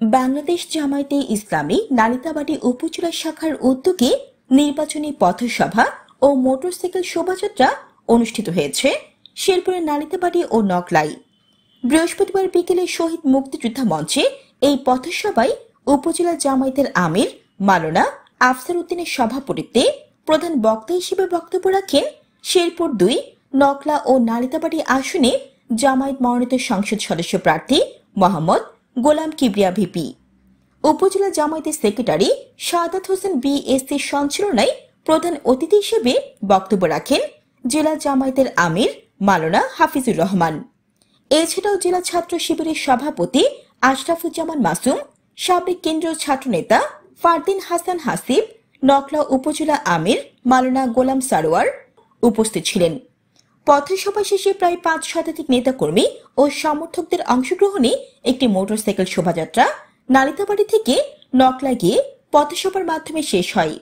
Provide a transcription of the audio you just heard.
বাংলাদেশ জামায়াতে ইসলামী নালিতাবাড়ী উপজেলা শাখার উদ্যোগে নির্বাচনী পথসভা ও মোটরসাইকেল শোভাযাত্রা অনুষ্ঠিত হয়েছে শেরপুরের নালিতাবাড়ী ও নকলাই। বৃহস্পতিবার বিকেলে শহীদ মুক্তিযোদ্ধা মঞ্চে এই পথসভায় উপজেলা জামায়াতের আমির মাওলানা আফসার উদ্দিনের সভাপতিত্বে প্রধান বক্তা হিসেবে বক্তব্য রাখেন শেরপুর ২ নকলা ও নালিতাবাড়ী আসনে জামায়াত মনোনীত সংসদ সদস্য প্রার্থী মোহাম্মদ গোলাম কিবরিয়া ভিপি। উপজেলা জামায়াতের সেক্রেটারি সাদাত হোসেন বিএসসির সঞ্চালনায় প্রধান অতিথি হিসেবে বক্তব্য রাখেন জেলা জামায়াতের আমির মাওলানা হাফিজুর রহমান। এছাড়াও জেলা ছাত্র শিবিরের সভাপতি আশরাফুজ্জামান মাসুম, সাবেক কেন্দ্রীয় ছাত্রনেতা ফারদিন হাসান হাসিব, নকলা উপজেলা আমির মাওলানা গোলাম সারোয়ার উপস্থিত ছিলেন। পথসভা শেষে প্রায় ৫ শতাধিক নেতাকর্মী ও সমর্থকদের অংশগ্রহণে একটি মোটরসাইকেল শোভাযাত্রা নালিতাবাড়ী থেকে নকলা গিয়ে পথসভার মাধ্যমে শেষ হয়।